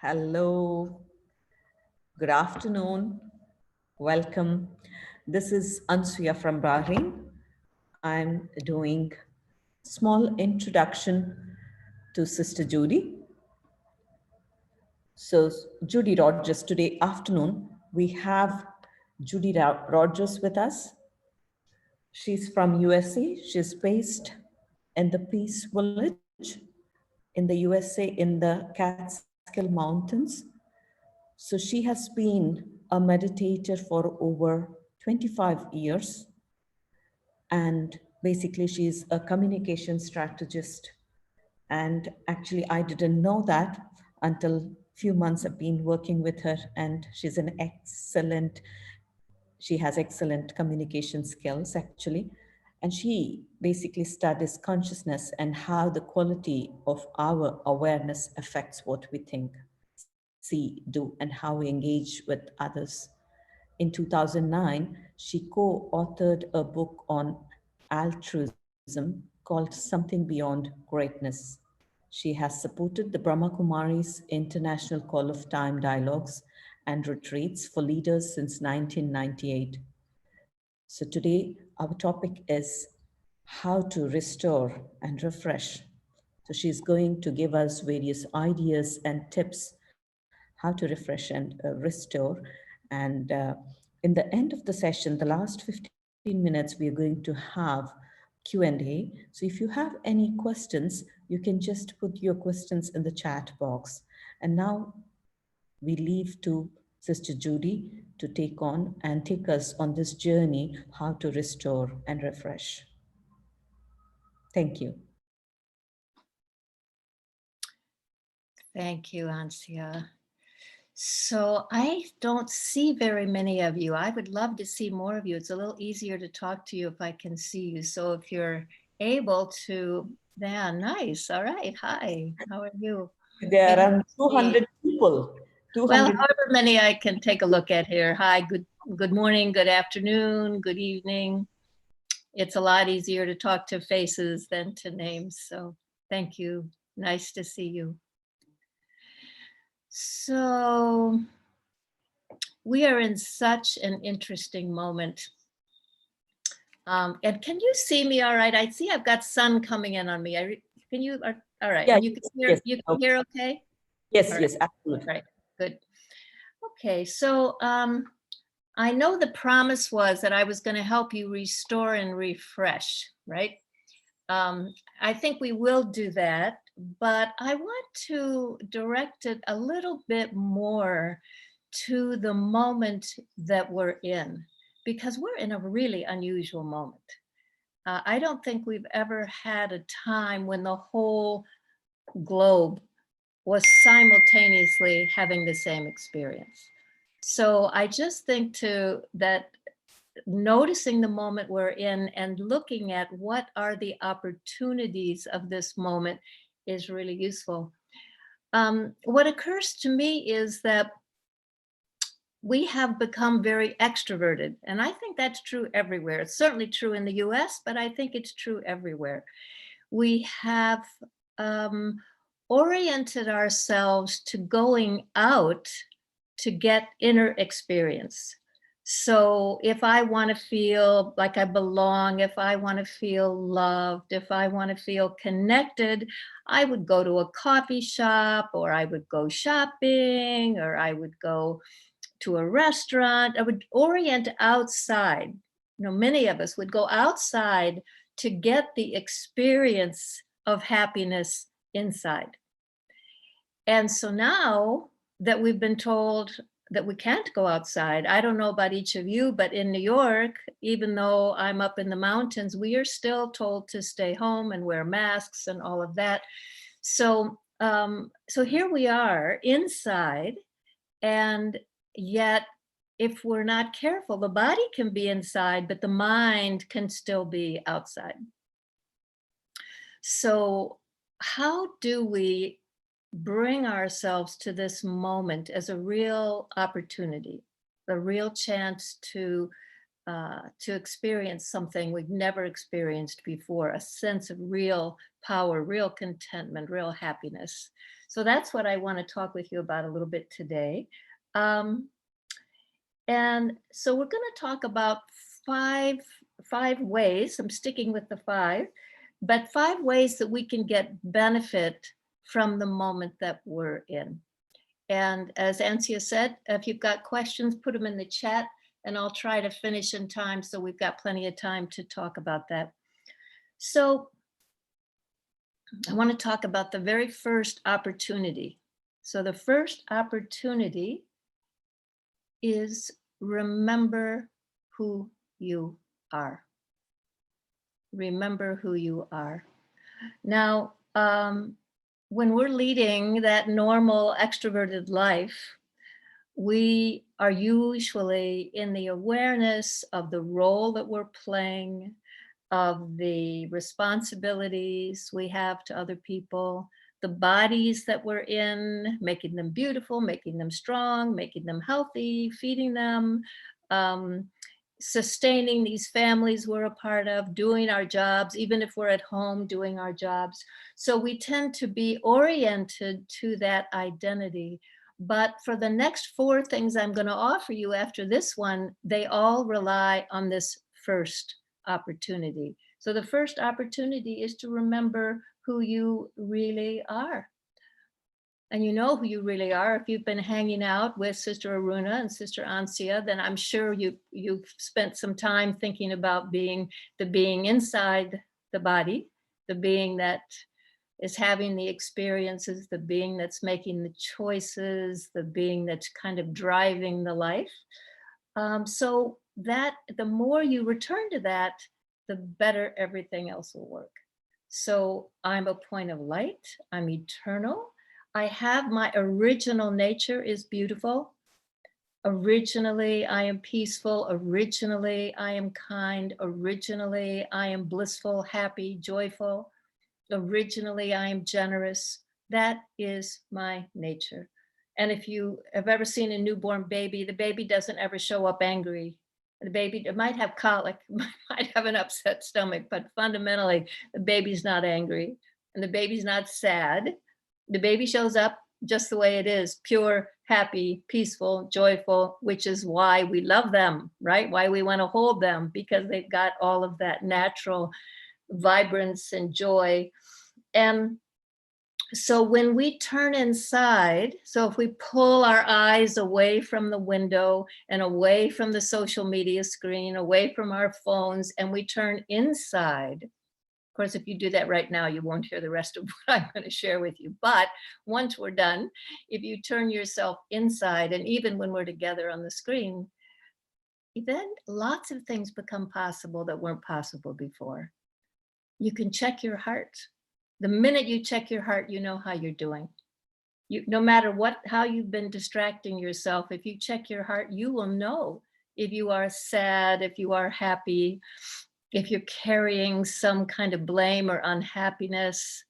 Hello, good afternoon, welcome. This is Ansuya from Bahrain. I'm doing small introduction to Sister Judy. So, Judy Rodgers, today afternoon, we have Judy Rodgers with us. She's from USA. She's based in the Peace Village in the USA in the Catskill Mountains. So she has been a meditator for over 25 years. And basically, she's a communication strategist. And actually, I didn't know that until few months I've been working with her, and she has excellent communication skills actually. And she basically studies consciousness and how the quality of our awareness affects what we think, see, do, and how we engage with others. In 2009, she co authored a book on altruism called Something Beyond Greatness. She has supported the Brahma Kumaris International Call of Time dialogues and retreats for leaders since 1998. So today, our topic is how to restore and refresh. So she's going to give us various ideas and tips how to refresh and restore. And in the end of the session, the last 15 minutes, we are going to have Q&A. So if you have any questions, you can just put your questions in the chat box. And now we leave to Sister Judy to take on and take us on this journey how to restore and refresh. Thank you. Thank you, Ansia. So I don't see very many of you. I would love to see more of you. It's a little easier to talk to you if I can see you. So if you're able to, yeah, nice. All right. Hi, how are you? There are Good around to see. 200 people. Well, 200. however many I can take a look at here. Hi, good morning, good afternoon, good evening. It's a lot easier to talk to faces than to names. So thank you. Nice to see you. So we are in such an interesting moment. And can you see me all right? I see I've got sun coming in on me. Can you, all right. Yeah, And you can hear, yes, you can hear okay? yes, All right. yes, absolutely. Right, good. Okay, so I know the promise was that I was going to help you restore and refresh, right? I think we will do that, but I want to direct it a little bit more to the moment that we're in, because we're in a really unusual moment. I don't think we've ever had a time when the whole globe was simultaneously having the same experience. So I just think that noticing the moment we're in and looking at what are the opportunities of this moment is really useful. What occurs to me is that we have become very extroverted, and I think that's true everywhere. It's certainly true in the US, but I think it's true everywhere. We have oriented ourselves to going out to get inner experience. So if I want to feel like I belong, if I want to feel loved, if I want to feel connected, I would go to a coffee shop, or I would go shopping, or I would go to a restaurant. I would orient outside. Many of us would go outside to get the experience of happiness inside. And so now that we've been told that we can't go outside, I don't know about each of you, but in New York, even though I'm up in the mountains, we are still told to stay home and wear masks and all of that. So, so here we are inside, and yet if we're not careful, the body can be inside, but the mind can still be outside. So how do we bring ourselves to this moment as a real opportunity, a real chance to experience something we've never experienced before, a sense of real power, real contentment, real happiness? So that's what I want to talk with you about a little bit today. And so we're going to talk about five ways. I'm sticking with the five, but 5 ways that we can get benefit from the moment that we're in. And as Ansia said, if you've got questions, put them in the chat and I'll try to finish in time so we've got plenty of time to talk about that. So I want to talk about the very first opportunity. So the first opportunity is remember who you are. Remember who you are. Now, when we're leading that normal extroverted life, we are usually in the awareness of the role that we're playing, of the responsibilities we have to other people, the bodies that we're in, making them beautiful, making them strong, making them healthy, feeding them, sustaining these families we're a part of, doing our jobs, even if we're at home doing our jobs. So we tend to be oriented to that identity. But for the next 4 things I'm going to offer you after this one, they all rely on this first opportunity. So the first opportunity is to remember who you really are. And you know who you really are. If you've been hanging out with Sister Aruna and Sister Ansia, then I'm sure you've spent some time thinking about being the being inside the body, the being that is having the experiences, the being that's making the choices, the being that's kind of driving the life. So that the more you return to that, the better everything else will work. So I'm a point of light, I'm eternal. I have my original nature is beautiful. Originally, I am peaceful. Originally, I am kind. Originally, I am blissful, happy, joyful. Originally, I am generous. That is my nature. And if you have ever seen a newborn baby, the baby doesn't ever show up angry. The baby it might have colic, might have an upset stomach, but fundamentally, the baby's not angry and the baby's not sad. The baby shows up just the way it is, pure, happy, peaceful, joyful, which is why we love them, right? Why we want to hold them, because they've got all of that natural vibrance and joy. And so when we turn inside, so if we pull our eyes away from the window and away from the social media screen, away from our phones, and we turn inside, of course, if you do that right now, you won't hear the rest of what I'm going to share with you. But once we're done, if you turn yourself inside, and even when we're together on the screen, then lots of things become possible that weren't possible before. You can check your heart. The minute you check your heart, you know how you're doing. No matter how you've been distracting yourself, if you check your heart, you will know if you are sad, if you are happy, if you're carrying some kind of blame or unhappiness,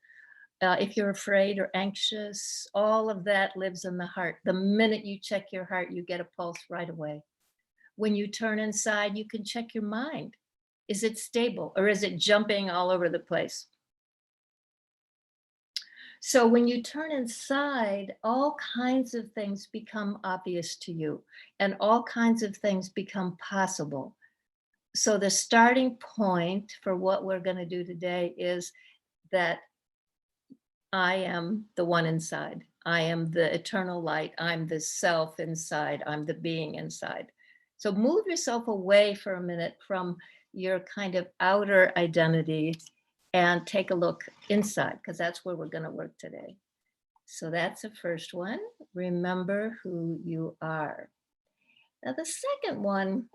if you're afraid or anxious. All of that lives in the heart. The minute you check your heart, you get a pulse right away. When you turn inside, you can check your mind. Is it stable or is it jumping all over the place? So when you turn inside, all kinds of things become obvious to you and all kinds of things become possible. So the starting point for what we're going to do today is that I am the one inside. I am the eternal light. I'm the self inside. I'm the being inside. So move yourself away for a minute from your kind of outer identity and take a look inside, because that's where we're going to work today. So that's the first one. Remember who you are. Now the second one,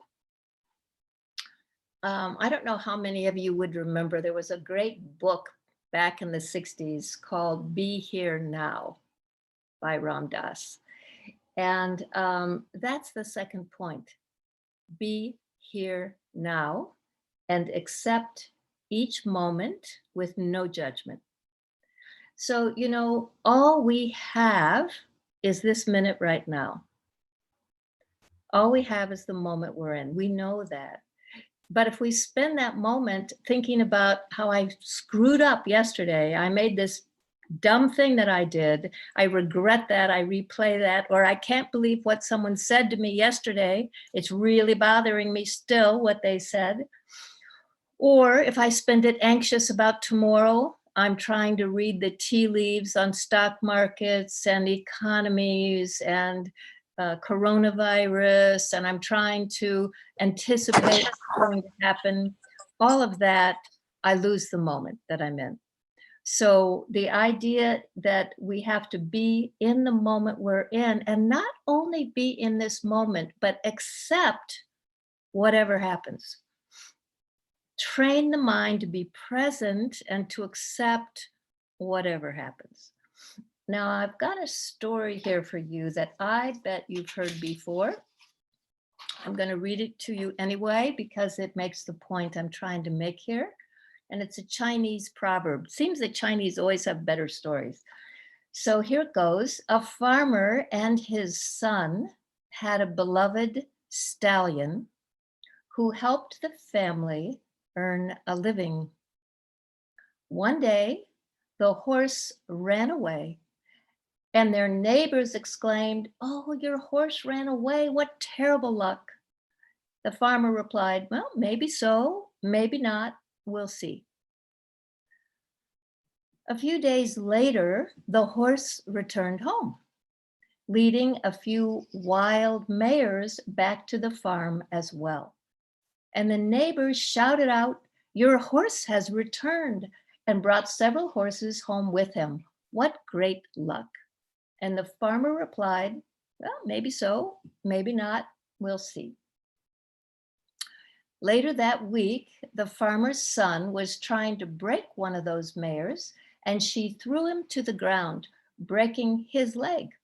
I don't know how many of you would remember, there was a great book back in the 60s called Be Here Now by Ram Dass. And that's the second point. Be here now and accept each moment with no judgment. So, you know, all we have is this minute right now. All we have is the moment we're in. We know that. But if we spend that moment thinking about how I screwed up yesterday, I made this dumb thing that I did. I regret that. I replay that. Or I can't believe what someone said to me yesterday. It's really bothering me still what they said. Or if I spend it anxious about tomorrow, I'm trying to read the tea leaves on stock markets and economies and coronavirus, and I'm trying to anticipate what's going to happen. All of that, I lose the moment that I'm in. So the idea that we have to be in the moment we're in, and not only be in this moment, but accept whatever happens. Train the mind to be present and to accept whatever happens. Now, I've got a story here for you that I bet you've heard before. I'm going to read it to you anyway because it makes the point I'm trying to make here. And it's a Chinese proverb. Seems that Chinese always have better stories. So here it goes. A farmer and his son had a beloved stallion who helped the family earn a living. One day, the horse ran away, and their neighbors exclaimed, "Oh, your horse ran away. What terrible luck." The farmer replied, "Well, maybe so, maybe not. We'll see." A few days later, the horse returned home, leading a few wild mares back to the farm as well. And the neighbors shouted out, "Your horse has returned," and brought several horses home with him. What great luck. And the farmer replied, "Well, maybe so, maybe not. We'll see." Later that week, the farmer's son was trying to break one of those mares, and she threw him to the ground, breaking his leg.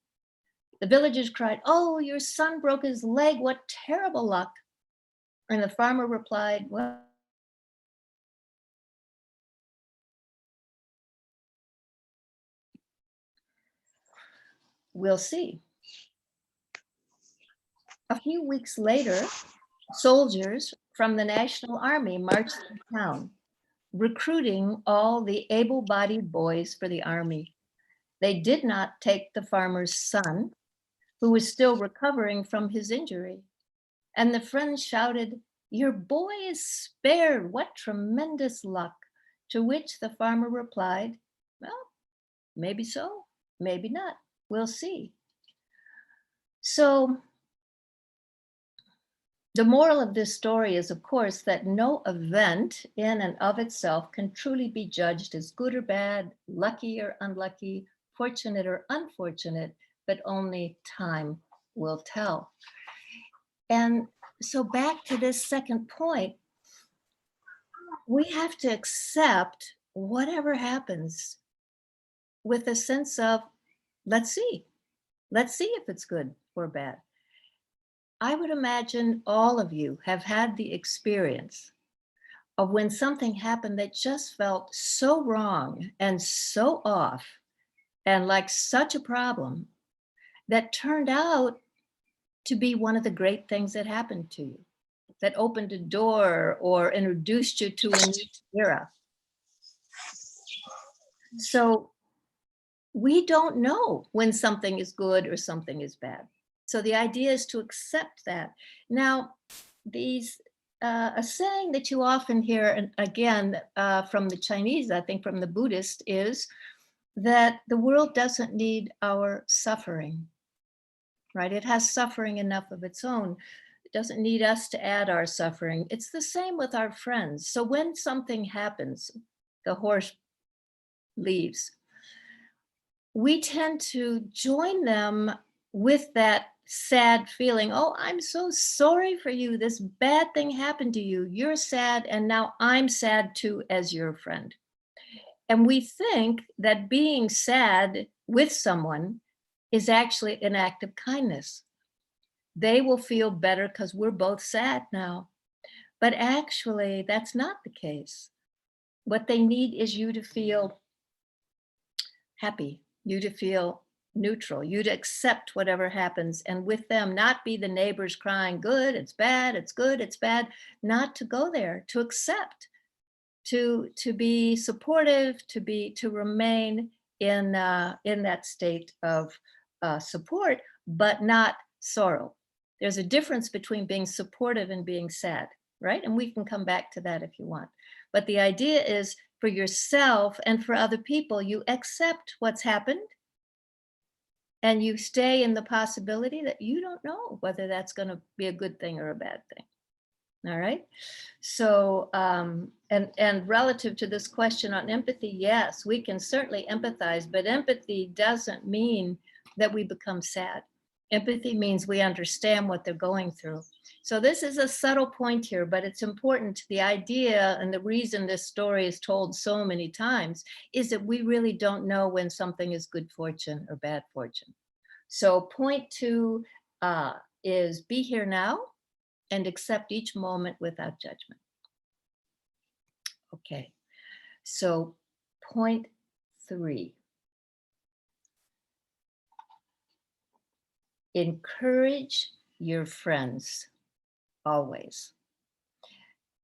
The villagers cried, "Oh, your son broke his leg. What terrible luck." And the farmer replied, "Well, we'll see." A few weeks later, soldiers from the National Army marched to town, recruiting all the able-bodied boys for the army. They did not take the farmer's son, who was still recovering from his injury. And the friends shouted, "Your boy is spared. What tremendous luck." To which the farmer replied, "Well, maybe so, maybe not. We'll see." So the moral of this story is, of course, that no event in and of itself can truly be judged as good or bad, lucky or unlucky, fortunate or unfortunate, but only time will tell. And so back to this second point, we have to accept whatever happens with a sense of, let's see if it's good or bad. I would imagine all of you have had the experience of when something happened that just felt so wrong and so off and like such a problem that turned out to be one of the great things that happened to you, that opened a door or introduced you to a new era. So we don't know when something is good or something is bad. So the idea is to accept that. Now, these a saying that you often hear, and again from the Chinese, I think from the Buddhist, is that the world doesn't need our suffering, right? It has suffering enough of its own. It doesn't need us to add our suffering. It's the same with our friends. So when something happens, the horse leaves, we tend to join them with that sad feeling. "Oh, I'm so sorry for you. This bad thing happened to you. You're sad, and now I'm sad too as your friend." And we think that being sad with someone is actually an act of kindness. They will feel better because we're both sad now. But actually, that's not the case. What they need is you to feel happy, you to feel neutral, you to accept whatever happens, and with them not be the neighbors crying, "Good, it's bad, it's good, it's bad," not to go there, to accept, to be supportive, to remain in that state of support, but not sorrow. There's a difference between being supportive and being sad, right? And we can come back to that if you want. But the idea is for yourself and for other people, you accept what's happened and you stay in the possibility that you don't know whether that's going to be a good thing or a bad thing. All right. So, and relative to this question on empathy, yes, we can certainly empathize, but empathy doesn't mean that we become sad. Empathy means we understand what they're going through. So this is a subtle point here, but it's important. The idea and the reason this story is told so many times is that we really don't know when something is good fortune or bad fortune. So point 2 is be here now and accept each moment without judgment. Okay, so point 3. Encourage your friends always.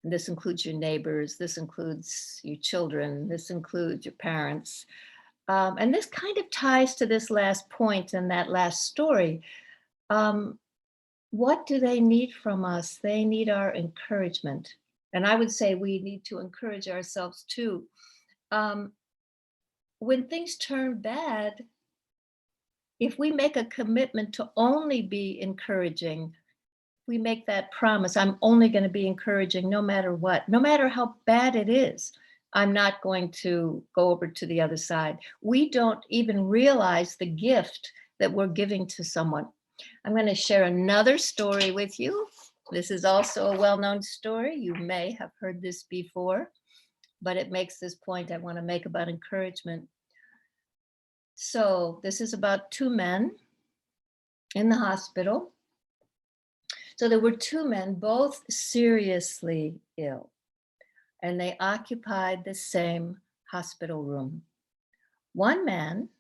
And this includes your neighbors, this includes your children, this includes your parents. And this kind of ties to this last point and that last story. What do they need from us? They need our encouragement. And I would say we need to encourage ourselves too. When things turn bad, if we make a commitment to only be encouraging, we make that promise, I'm only going to be encouraging no matter what, no matter how bad it is, I'm not going to go over to the other side. We don't even realize the gift that we're giving to someone. I'm going to share another story with you. This is also a well-known story. You may have heard this before, but it makes this point I want to make about encouragement. So this is about 2 men in the hospital. So there were 2 men, both seriously ill, and they occupied the same hospital room. One man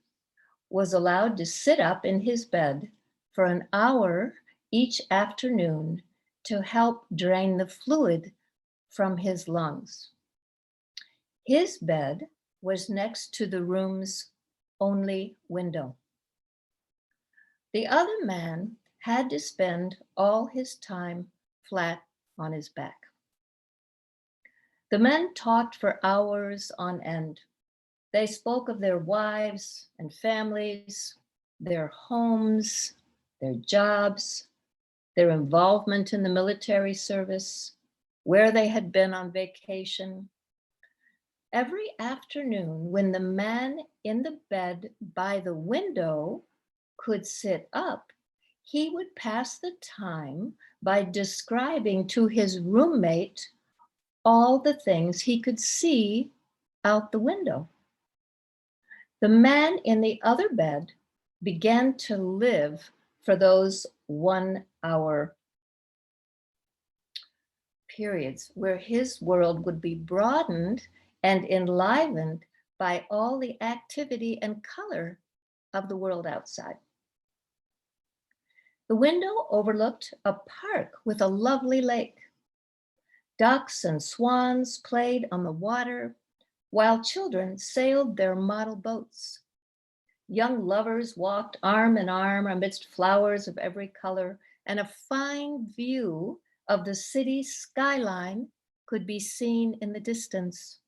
was allowed to sit up in his bed for an hour each afternoon to help drain the fluid from his lungs. His bed was next to the room's only window. The other man had to spend all his time flat on his back. The men talked for hours on end. They spoke of their wives and families, their homes, their jobs, their involvement in the military service, where they had been on vacation. Every afternoon, when the man in the bed by the window could sit up, he would pass the time by describing to his roommate all the things he could see out the window. The man in the other bed began to live for those 1 hour periods where his world would be broadened and enlivened by all the activity and color of the world outside. The window overlooked a park with a lovely lake. Ducks and swans played on the water, while children sailed their model boats. Young lovers walked arm in arm amidst flowers of every color, and a fine view of the city's skyline could be seen in the distance.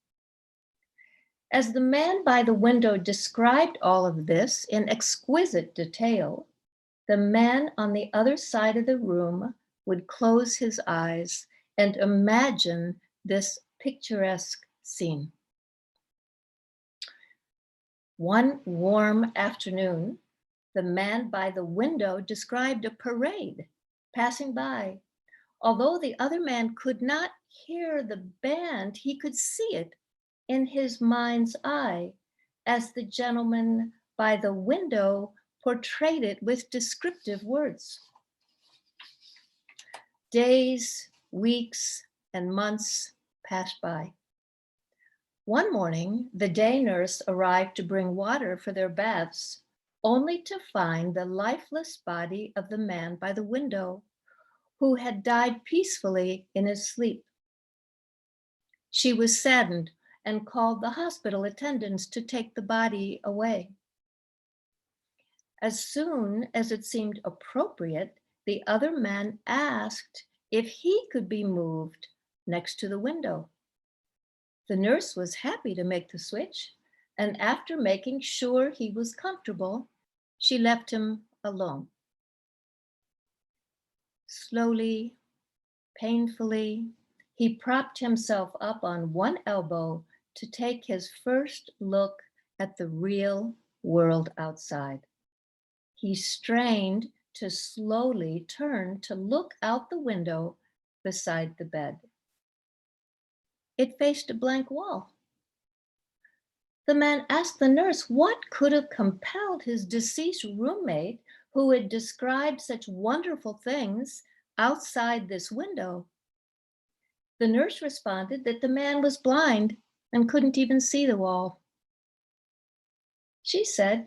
As the man by the window described all of this in exquisite detail, the man on the other side of the room would close his eyes and imagine this picturesque scene. One warm afternoon, the man by the window described a parade passing by. Although the other man could not hear the band, he could see it in his mind's eye as the gentleman by the window portrayed it with descriptive words. Days, weeks, and months passed by. One morning, the day nurse arrived to bring water for their baths, only to find the lifeless body of the man by the window, who had died peacefully in his sleep. She was saddened and called the hospital attendants to take the body away. As soon as it seemed appropriate, the other man asked if he could be moved next to the window. The nurse was happy to make the switch, and after making sure he was comfortable, she left him alone. Slowly, painfully, he propped himself up on one elbow to take his first look at the real world outside. He strained to slowly turn to look out the window beside the bed. It faced a blank wall. The man asked the nurse what could have compelled his deceased roommate, who had described such wonderful things, outside this window. The nurse responded that the man was blind and couldn't even see the wall. She said,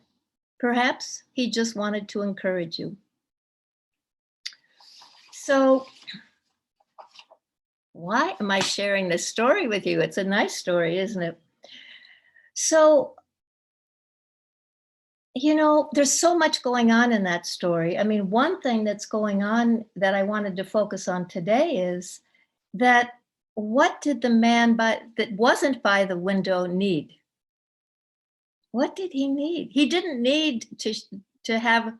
"Perhaps he just wanted to encourage you." So, why am I sharing this story with you? It's a nice story, isn't it? So, there's so much going on in that story. I mean, one thing that's going on that I wanted to focus on today is that what did the man that wasn't by the window need? What did he need? He didn't need to have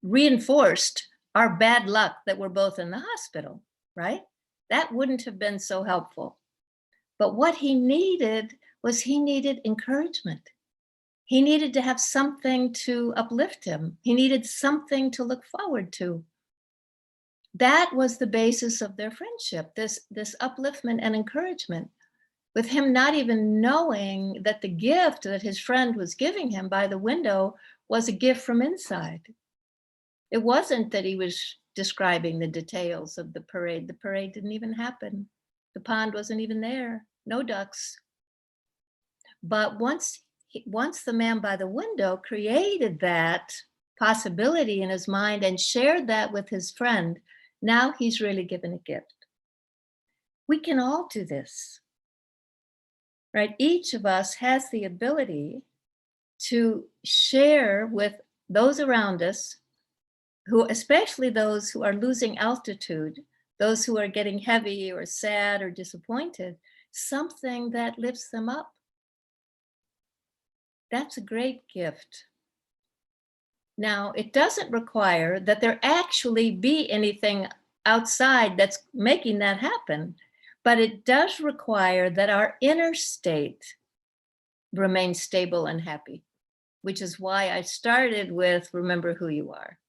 reinforced our bad luck that we're both in the hospital, right? That wouldn't have been so helpful. But what he needed was he needed encouragement. He needed to have something to uplift him. He needed something to look forward to. That was the basis of their friendship, this upliftment and encouragement, with him not even knowing that the gift that his friend was giving him by the window was a gift from inside. It wasn't that he was describing the details of the parade. The parade didn't even happen. The pond wasn't even there, no ducks. But once the man by the window created that possibility in his mind and shared that with his friend, now he's really given a gift. We can all do this, right? Each of us has the ability to share with those around us, who, especially those who are losing altitude, those who are getting heavy or sad or disappointed, something that lifts them up. That's a great gift. Now, it doesn't require that there actually be anything outside that's making that happen, but it does require that our inner state remain stable and happy, which is why I started with remember who you are.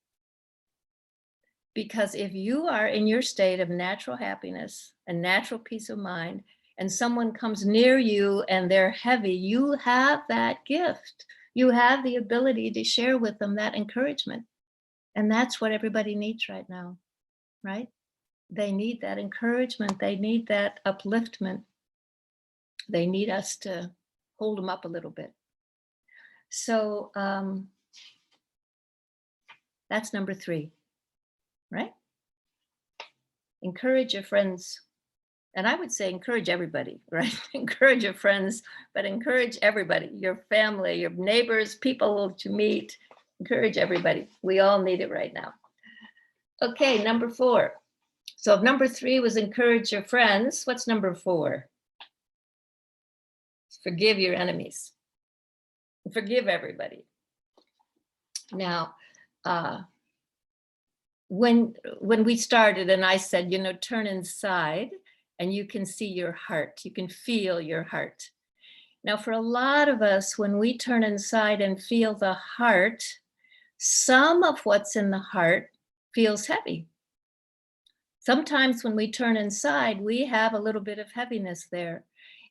Because if you are in your state of natural happiness and natural peace of mind, and someone comes near you and they're heavy, you have that gift. You have the ability to share with them that encouragement. And that's what everybody needs right now, right? They need that encouragement. They need that upliftment. They need us to hold them up a little bit. So that's number 3, right? Encourage your friends. And I would say encourage everybody, right? Encourage your friends, but encourage everybody, your family, your neighbors, people that you meet. Encourage everybody. We all need it right now. Okay, number 4. So if number 3 was encourage your friends, what's number 4? Forgive your enemies. Forgive everybody. Now, when we started and I said, turn inside, and you can see your heart. You can feel your heart. Now, for a lot of us, when we turn inside and feel the heart, some of what's in the heart feels heavy. Sometimes when we turn inside, we have a little bit of heaviness there.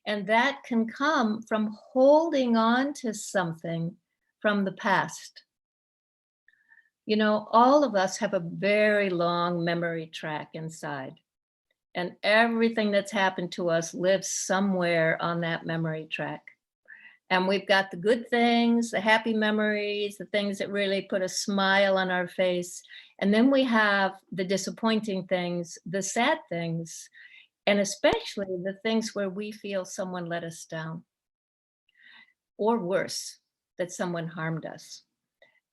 And that can come from holding on to something from the past. All of us have a very long memory track inside. And everything that's happened to us lives somewhere on that memory track. And we've got the good things, the happy memories, the things that really put a smile on our face. And then we have the disappointing things, the sad things, and especially the things where we feel someone let us down. or worse, that someone harmed us.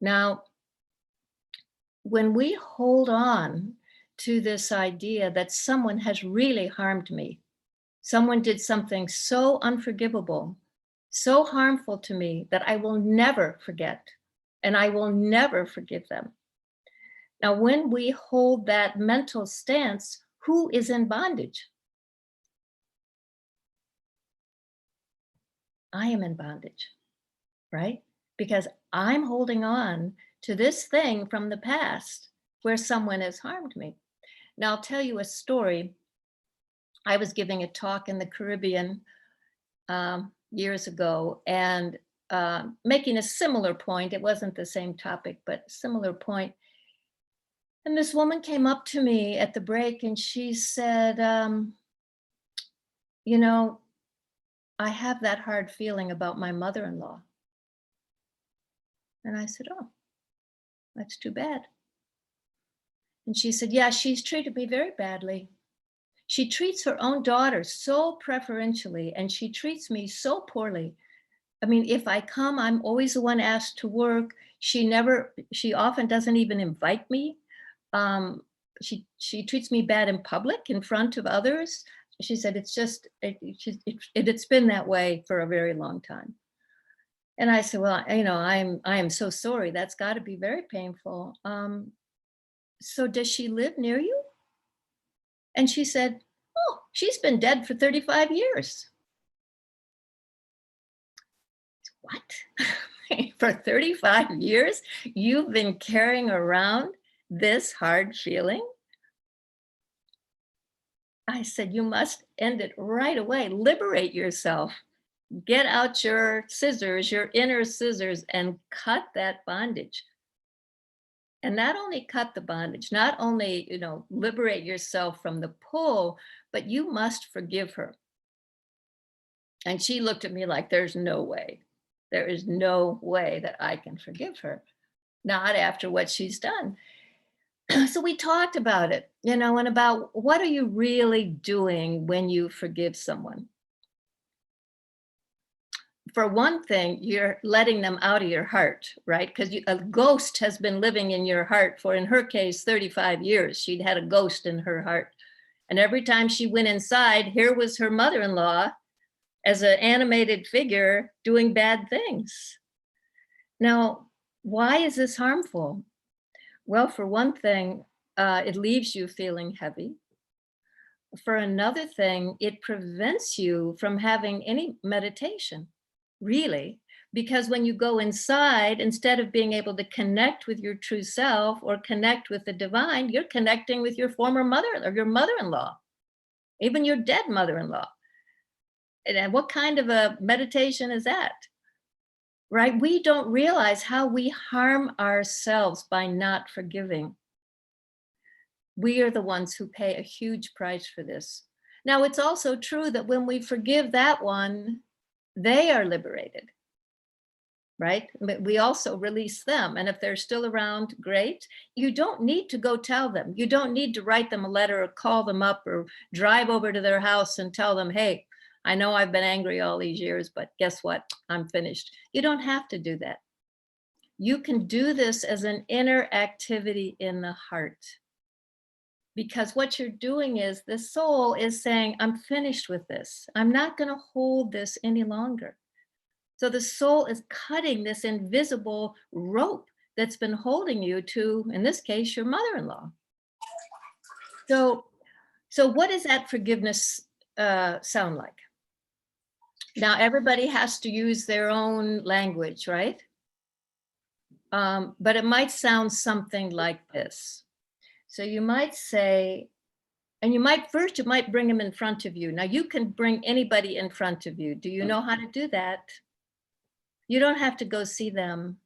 Now, when we hold on to this idea that someone has really harmed me, someone did something so unforgivable, so harmful to me that I will never forget, and I will never forgive them. Now, when we hold that mental stance, who is in bondage? I am in bondage, right? Because I'm holding on to this thing from the past where someone has harmed me. Now, I'll tell you a story. I was giving a talk in the Caribbean years ago and making a similar point. It wasn't the same topic, but similar point. And this woman came up to me at the break and she said, you know, I have that hard feeling about my mother-in-law. And I said, oh, that's too bad. And she said, yeah, she's treated me very badly. She treats her own daughter so preferentially, and she treats me so poorly. I mean, if I come, I'm always the one asked to work. She often doesn't even invite me. She treats me bad in public in front of others. She said, it's been that way for a very long time. And I said, well, I am so sorry. That's got to be very painful. So does she live near you? And she said, oh, she's been dead for 35 years. What? For 35 years, you've been carrying around this hard feeling? I said, you must end it right away. Liberate yourself. Get out your scissors, your inner scissors, and cut that bondage. And not only cut the bondage, not only, liberate yourself from the pull, but you must forgive her. And she looked at me like, there's no way. There is no way that I can forgive her, not after what she's done. So we talked about it, and about what are you really doing when you forgive someone? For one thing, you're letting them out of your heart, right? Because a ghost has been living in your heart for, in her case, 35 years. She'd had a ghost in her heart. And every time she went inside, here was her mother-in-law as an animated figure doing bad things. Now, why is this harmful? Well, for one thing, it leaves you feeling heavy. For another thing, it prevents you from having any meditation. Really, because when you go inside, instead of being able to connect with your true self or connect with the divine, you're connecting with your former mother or your mother-in-law, even your dead mother-in-law. And what kind of a meditation is that? Right? We don't realize how we harm ourselves by not forgiving. We are the ones who pay a huge price for this. Now, it's also true that when we forgive that one, they are liberated, right? But we also release them. And if they're still around, great. You don't need to go tell them. You don't need to write them a letter or call them up or drive over to their house and tell them, hey, I know I've been angry all these years, but guess what? I'm finished. You don't have to do that. You can do this as an inner activity in the heart. Because what you're doing is the soul is saying, I'm finished with this. I'm not going to hold this any longer. So the soul is cutting this invisible rope that's been holding you to, in this case, your mother-in-law. So what does that forgiveness sound like? Now, everybody has to use their own language, right? But it might sound something like this. So you might say, and you might bring them in front of you. Now you can bring anybody in front of you. Do you know how to do that? You don't have to go see them.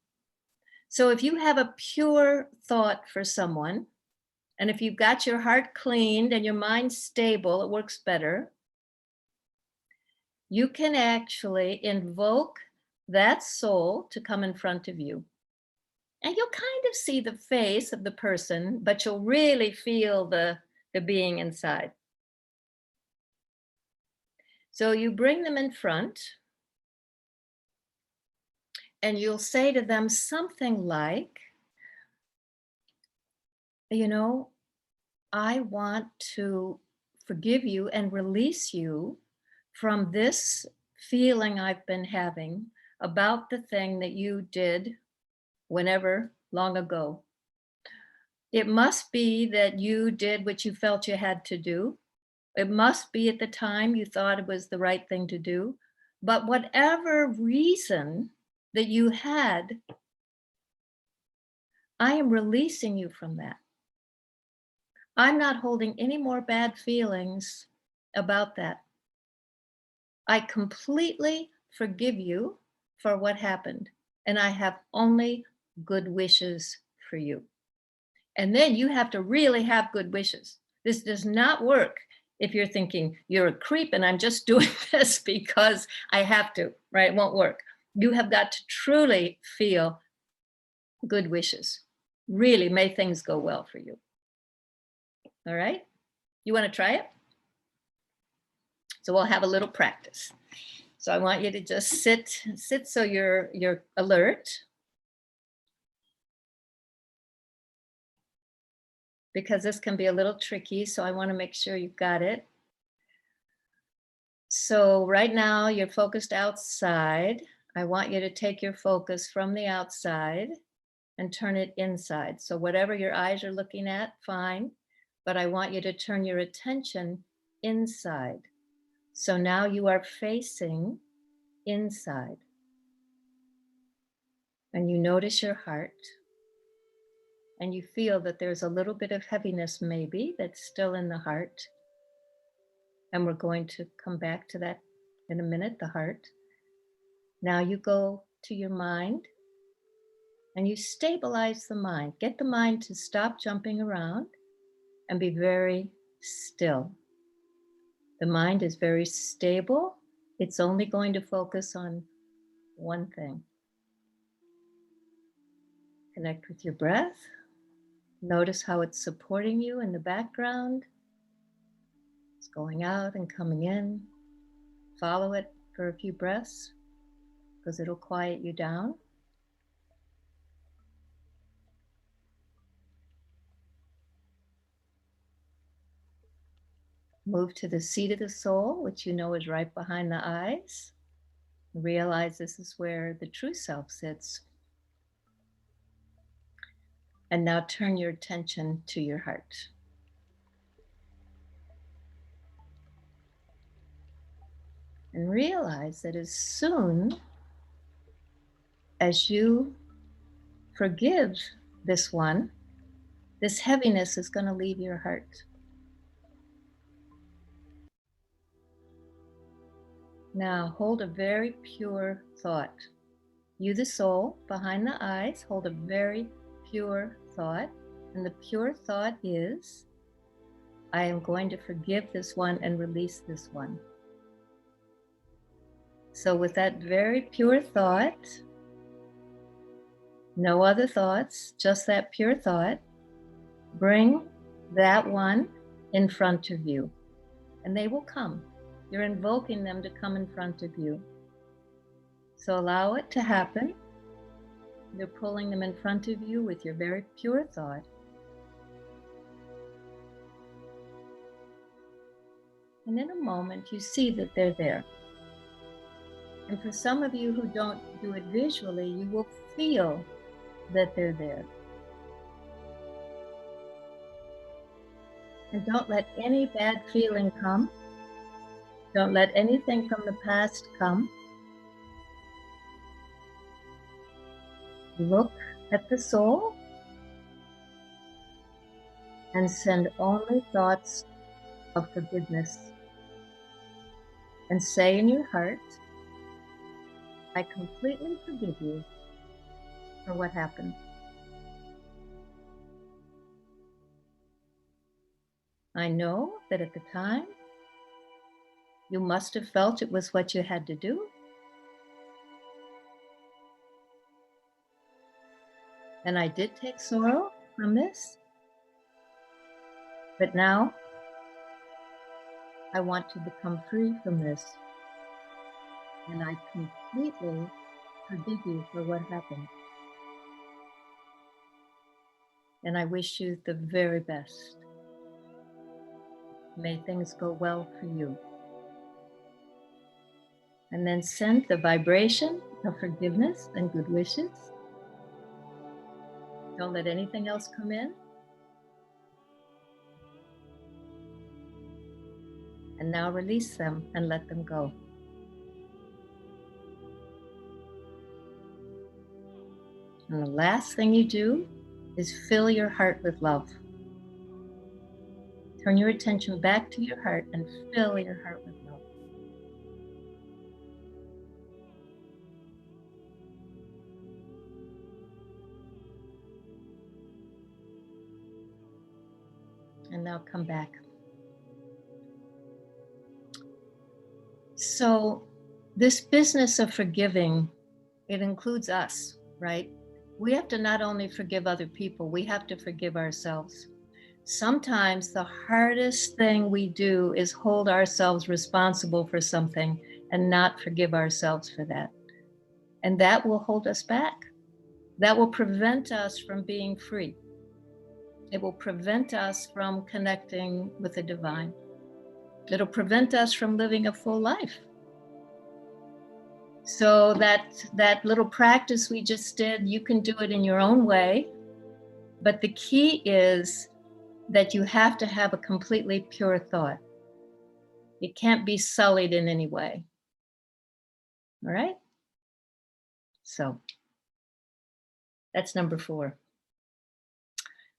So if you have a pure thought for someone, and if you've got your heart cleaned and your mind stable, it works better. You can actually invoke that soul to come in front of you. And you'll kind of see the face of the person, but you'll really feel the being inside. So you bring them in front. And you'll say to them something like, you know, I want to forgive you and release you from this feeling I've been having about the thing that you did whenever long ago. It must be that you did what you felt you had to do. It must be at the time you thought it was the right thing to do. But whatever reason that you had, I am releasing you from that. I'm not holding any more bad feelings about that. I completely forgive you for what happened, and I have only good wishes for you. And then you have to really have good wishes. This does not work if you're thinking you're a creep and I'm just doing this because I have to, right? It won't work. You have got to truly feel good wishes. Really, may things go well for you. All right? You want to try it? So we'll have a little practice. So I want you to just sit so you're alert. Because this can be a little tricky, so I want to make sure you've got it. So right now you're focused outside. I want you to take your focus from the outside and turn it inside. So whatever your eyes are looking at, fine, but I want you to turn your attention inside. So now you are facing inside. And you notice your heart. And you feel that there's a little bit of heaviness maybe that's still in the heart. And we're going to come back to that in a minute, the heart. Now you go to your mind and you stabilize the mind. Get the mind to stop jumping around and be very still. The mind is very stable. It's only going to focus on one thing. Connect with your breath. Notice how it's supporting you in the background. It's going out and coming in. Follow it for a few breaths because it'll quiet you down. Move to the seat of the soul, which you know is right behind the eyes. Realize this is where the true self sits. And now turn your attention to your heart. And realize that as soon as you forgive this one, this heaviness is going to leave your heart. Now hold a very pure thought. You, the soul, behind the eyes, hold a very pure thought. And the pure thought is, I am going to forgive this one and release this one. So with that very pure thought, no other thoughts, just that pure thought, bring that one in front of you. And they will come. You're invoking them to come in front of you. So allow it to happen. You're pulling them in front of you with your very pure thought. And in a moment, you see that they're there. And for some of you who don't do it visually, you will feel that they're there. And don't let any bad feeling come. Don't let anything from the past come. Look at the soul and send only thoughts of forgiveness. And say in your heart, I completely forgive you for what happened. I know that at the time, you must have felt it was what you had to do. And I did take sorrow from this. But now, I want to become free from this. And I completely forgive you for what happened. And I wish you the very best. May things go well for you. And then send the vibration of forgiveness and good wishes. Don't let anything else come in. And now release them and let them go. And the last thing you do is fill your heart with love. Turn your attention back to your heart and fill your heart with love. And now come back. So this business of forgiving, it includes us, right? We have to not only forgive other people, we have to forgive ourselves. Sometimes the hardest thing we do is hold ourselves responsible for something and not forgive ourselves for that. And that will hold us back. That will prevent us from being free. It will prevent us from connecting with the divine. It'll prevent us from living a full life. So that little practice we just did, you can do it in your own way. But the key is that you have to have a completely pure thought. It can't be sullied in any way. All right? So that's number 4.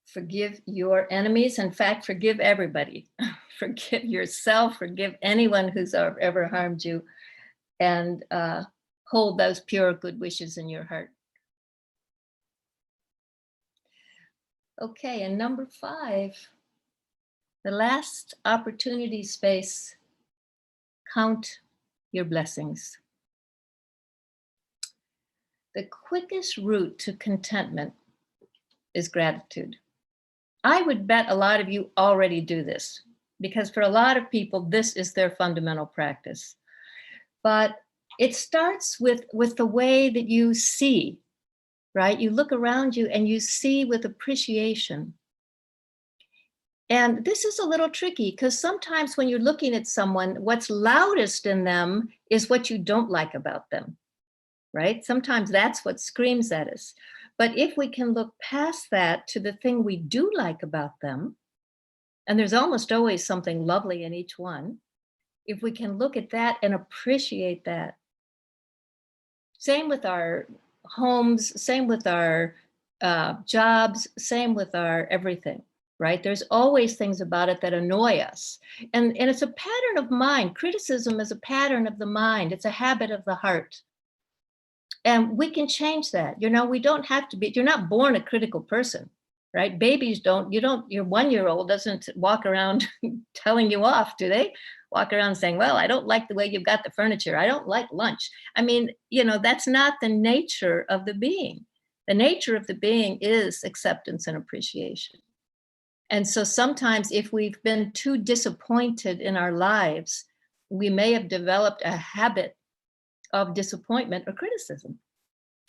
Forgive your enemies. In fact, forgive everybody. Forgive yourself. Forgive anyone who's ever harmed you. And hold those pure good wishes in your heart. Okay, and number 5, the last opportunity space, count your blessings. The quickest route to contentment is gratitude. I would bet a lot of you already do this, because for a lot of people, this is their fundamental practice. But it starts with the way that you see, right? You look around you and you see with appreciation. And this is a little tricky because sometimes when you're looking at someone, what's loudest in them is what you don't like about them, right? Sometimes that's what screams at us. But if we can look past that to the thing we do like about them, and there's almost always something lovely in each one, if we can look at that and appreciate that. Same with our homes, same with our jobs, same with our everything, right? There's always things about it that annoy us. And it's a pattern of mind. Criticism is a pattern of the mind. It's a habit of the heart. And we can change that. You know, we don't have to be, you're not born a critical person, right? Babies don't, your 1-year-old doesn't walk around telling you off, do they? Walk around saying, well, I don't like the way you've got the furniture. I don't like lunch. I mean, that's not the nature of the being. The nature of the being is acceptance and appreciation. And so sometimes if we've been too disappointed in our lives, we may have developed a habit of disappointment or criticism.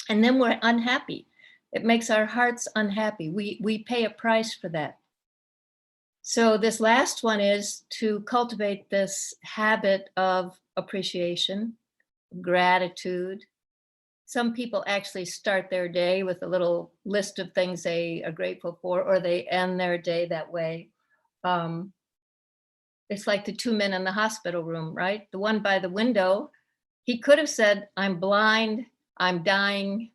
And then we're unhappy. It makes our hearts unhappy. We pay a price for that. So this last one is to cultivate this habit of appreciation, gratitude. Some people actually start their day with a little list of things they are grateful for, or they end their day that way. It's like the 2 men in the hospital room, right? The one by the window, he could have said, I'm blind, I'm dying,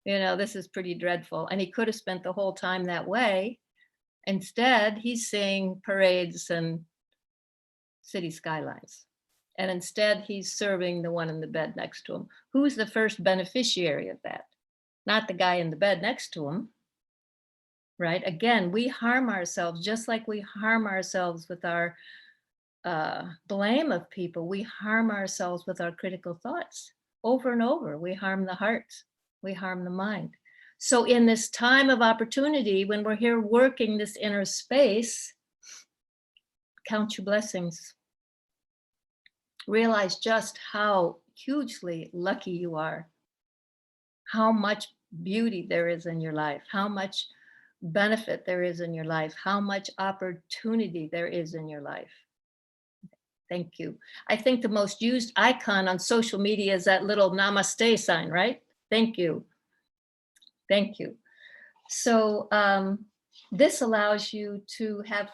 this is pretty dreadful. And he could have spent the whole time that way. Instead, he's seeing parades and city skylines. And instead, he's serving the one in the bed next to him. Who's the first beneficiary of that? Not the guy in the bed next to him, right? Again, we harm ourselves just like we harm ourselves with our blame of people. We harm ourselves with our critical thoughts. Over and over, we harm the heart. We harm the mind. So in this time of opportunity, when we're here working this inner space, count your blessings. Realize just how hugely lucky you are how much beauty there is in your life, how much benefit there is in your life, how much opportunity there is in your life. Thank you. I think the most used icon on social media is that little namaste sign, right? Thank you. Thank you. So this allows you to have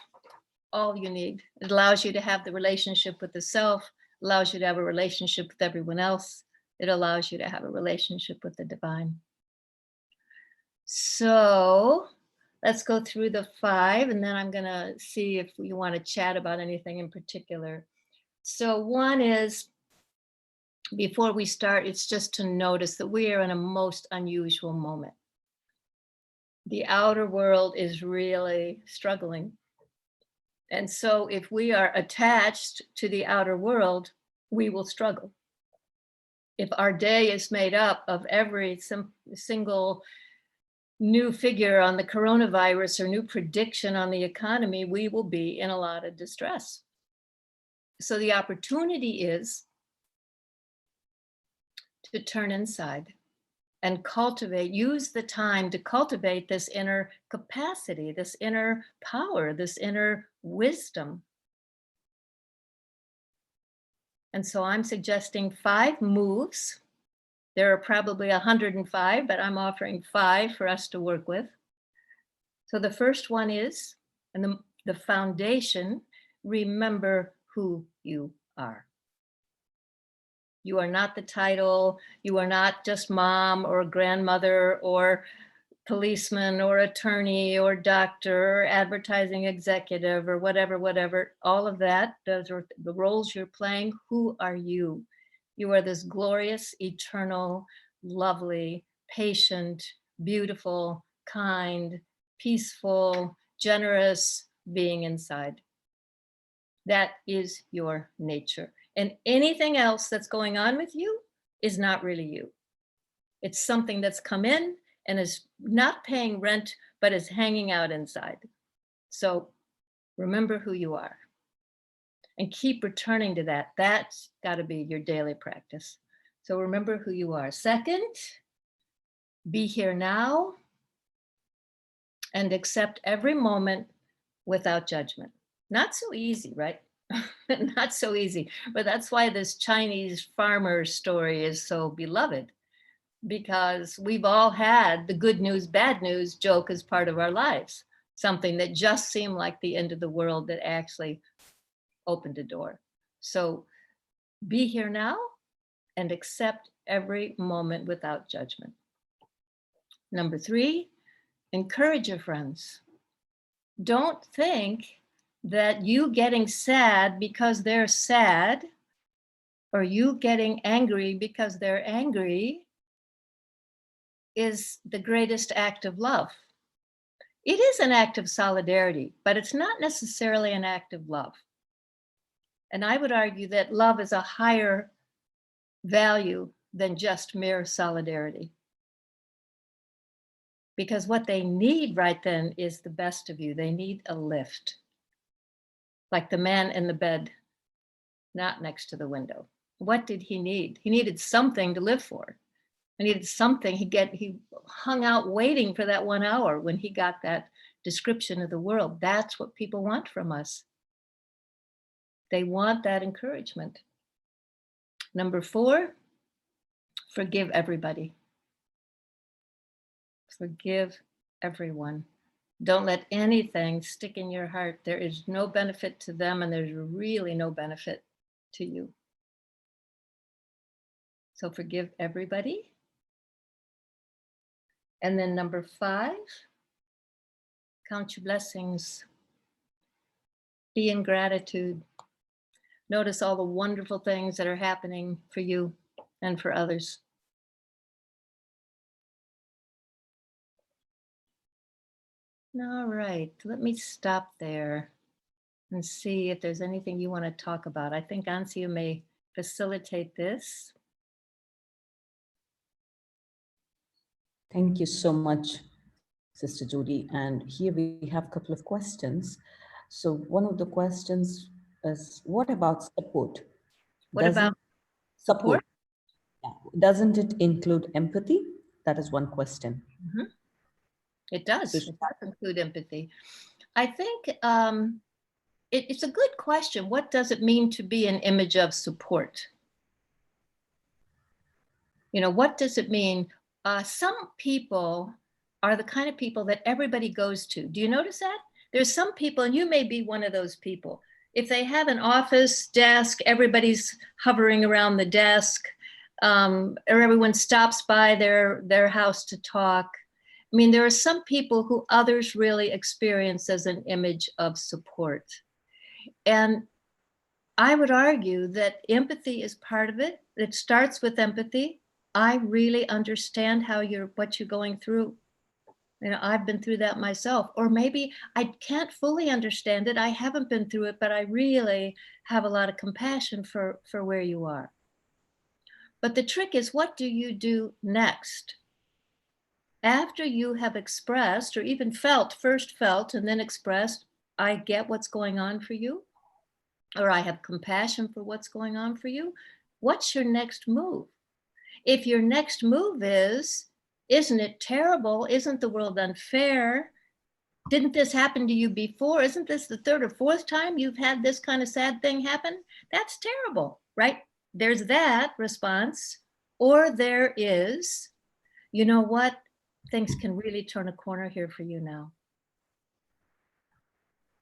all you need. It allows you to have the relationship with the self, allows you to have a relationship with everyone else. It allows you to have a relationship with the divine. So let's go through the 5, and then I'm gonna see if you want to chat about anything in particular. So one is, before we start, it's just to notice that we are in a most unusual moment. The outer world is really struggling. And so if we are attached to the outer world, we will struggle. If our day is made up of every single new figure on the coronavirus or new prediction on the economy, we will be in a lot of distress. So the opportunity is to turn inside and cultivate, use the time to cultivate this inner capacity, this inner power, this inner wisdom. And so I'm suggesting 5 moves. There are probably 105, but I'm offering 5 for us to work with. So the first one is, and the foundation, remember who you are. You are not the title. You are not just mom or grandmother or policeman or attorney or doctor or advertising executive or whatever. All of that, those are the roles you're playing. Who are you? You are this glorious, eternal, lovely, patient, beautiful, kind, peaceful, generous being inside. That is your nature. And anything else that's going on with you is not really you. It's something that's come in and is not paying rent, but is hanging out inside. So remember who you are and keep returning to that. That's got to be your daily practice. So remember who you are. Second, be here now and accept every moment without judgment. Not so easy, right? Not so easy, but that's why this Chinese farmer story is so beloved, because we've all had the good news, bad news joke as part of our lives, something that just seemed like the end of the world that actually opened a door. So be here now and accept every moment without judgment. Number 3, encourage your friends. Don't think that you getting sad because they're sad, or you getting angry because they're angry, is the greatest act of love. It is an act of solidarity, but it's not necessarily an act of love. And I would argue that love is a higher value than just mere solidarity. Because what they need right then is the best of you. They need a lift. Like the man in the bed, not next to the window. What did he need? He needed something to live for. He needed something. He hung out waiting for that 1 hour when he got that description of the world. That's what people want from us. They want that encouragement. Number 4, forgive everybody. Forgive everyone. Don't let anything stick in your heart. There is no benefit to them, and there's really no benefit to you. So forgive everybody. And then number 5, count your blessings. Be in gratitude. Notice all the wonderful things that are happening for you and for others. All right, let me stop there and see if there's anything you want to talk about. I think Ansia may facilitate this. Thank you so much, Sister Judy. And here we have a couple of questions. So one of the questions is, what about support? What about support? Yeah. Doesn't it include empathy? That is one question. Mm-hmm. It does. So It does include empathy. I think it's a good question. What does it mean to be an image of support? What does it mean? Some people are the kind of people that everybody goes to. Do you notice that? There's some people, and you may be one of those people. If they have an office desk, everybody's hovering around the desk, or everyone stops by their house to talk. I mean, there are some people who others really experience as an image of support. And I would argue that empathy is part of it. It starts with empathy. I really understand what you're going through. I've been through that myself. Or maybe I can't fully understand it. I haven't been through it, but I really have a lot of compassion for where you are. But the trick is, what do you do next? After you have expressed, or even first felt and then expressed, I get what's going on for you, or I have compassion for what's going on for you, what's your next move? If your next move is, isn't it terrible? Isn't the world unfair? Didn't this happen to you before? Isn't this the third or fourth time you've had this kind of sad thing happen? That's terrible, right? There's that response. Or there is, you know what? Things can really turn a corner here for you now.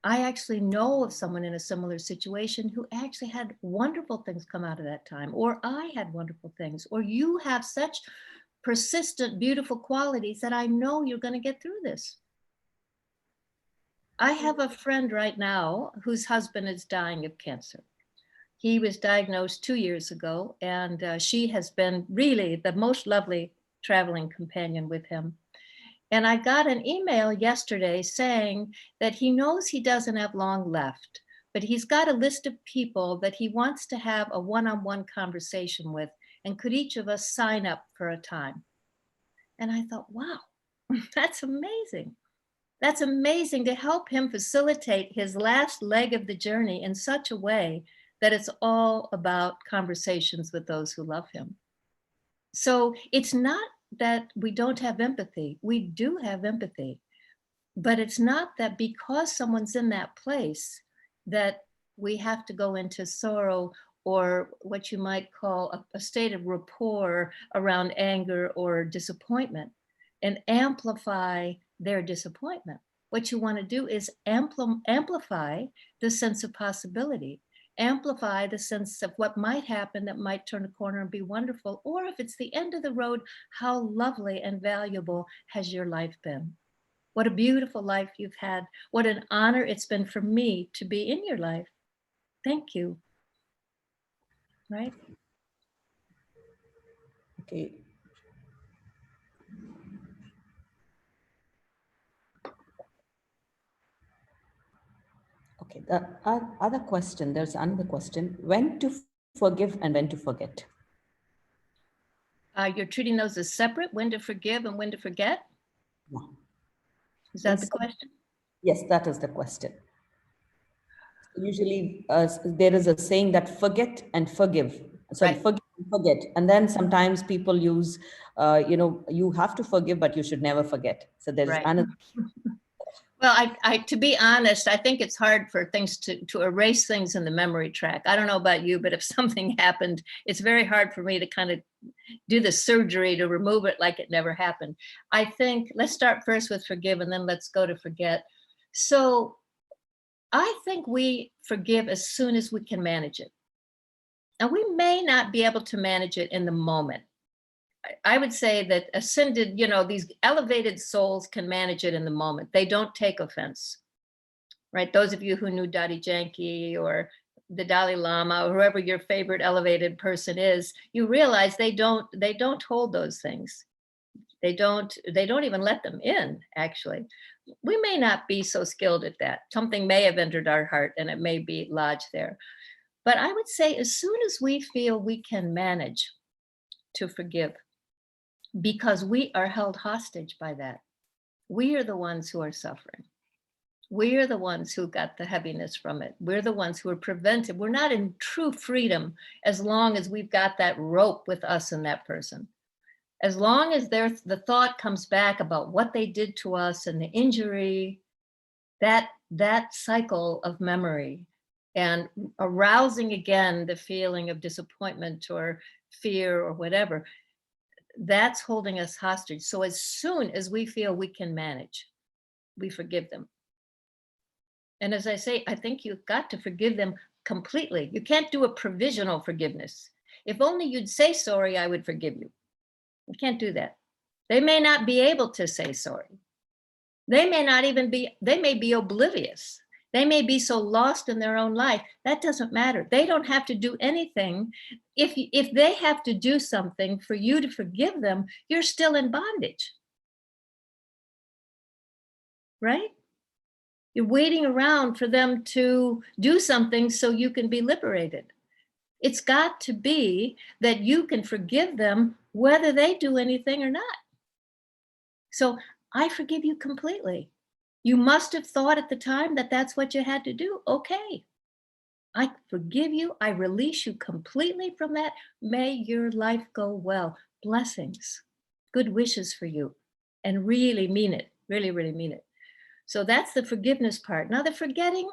I actually know of someone in a similar situation who actually had wonderful things come out of that time, or I had wonderful things, or you have such persistent, beautiful qualities that I know you're going to get through this. I have a friend right now whose husband is dying of cancer. He was diagnosed 2 years ago, and she has been really the most lovely traveling companion with him. And I got an email yesterday saying that he knows he doesn't have long left, but he's got a list of people that he wants to have a one-on-one conversation with, and could each of us sign up for a time? And I thought, wow, that's amazing. That's amazing to help him facilitate his last leg of the journey in such a way that it's all about conversations with those who love him. So it's not that we don't have empathy. We do have empathy, but it's not that because someone's in that place that we have to go into sorrow, or what you might call a state of rapport around anger or disappointment, and amplify their disappointment. What you want to do is amplify the sense of possibility. Amplify the sense of what might happen that might turn a corner and be wonderful. Or if it's the end of the road, how lovely and valuable has your life been? What a beautiful life you've had. What an honor it's been for me to be in your life. Thank you. Right? Okay. Okay, the other question, there's another question. When to forgive and when to forget? You're treating those as separate, when to forgive and when to forget? Yeah. Is that the question? Yes, that is the question. Usually there is a saying that forget and forgive. Sorry, Right. forgive and forget. And then sometimes people use, you have to forgive, but you should never forget. So there's Right. another. Well, I to be honest, I think it's hard for things to erase things in the memory track. I don't know about you, but if something happened, it's very hard for me to kind of do the surgery to remove it like it never happened. I think let's start first with forgive, and then let's go to forget. So I think we forgive as soon as we can manage it. And we may not be able to manage it in the moment. I would say that ascended, these elevated souls can manage it in the moment. They don't take offense, right? Those of you who knew Dadi Janki or the Dalai Lama or whoever your favorite elevated person is, you realize they don't hold those things. They don't even let them in, actually. We may not be so skilled at that. Something may have entered our heart and it may be lodged there. But I would say as soon as we feel we can manage to forgive, because we are held hostage by that. We are the ones who are suffering. We are the ones who got the heaviness from it. We're the ones who are prevented. We're not in true freedom as long as we've got that rope with us and that person. As long as the thought comes back about what they did to us and the injury, that cycle of memory and arousing again the feeling of disappointment or fear or whatever, that's holding us hostage. So as soon as we feel we can manage, we forgive them. And as I say, I think you've got to forgive them completely. You can't do a provisional forgiveness. If only you'd say sorry, I would forgive you. You can't do that. They may not be able to say sorry. They may not even be, they may be oblivious. They may be so lost in their own life. That doesn't matter. They don't have to do anything. If they have to do something for you to forgive them, you're still in bondage. Right? You're waiting around for them to do something so you can be liberated. It's got to be that you can forgive them whether they do anything or not. So I forgive you completely. You must have thought at the time that that's what you had to do. Okay. I forgive you. I release you completely from that. May your life go well. Blessings, good wishes for you. And really mean it. Really, really mean it. So that's the forgiveness part. Now the forgetting,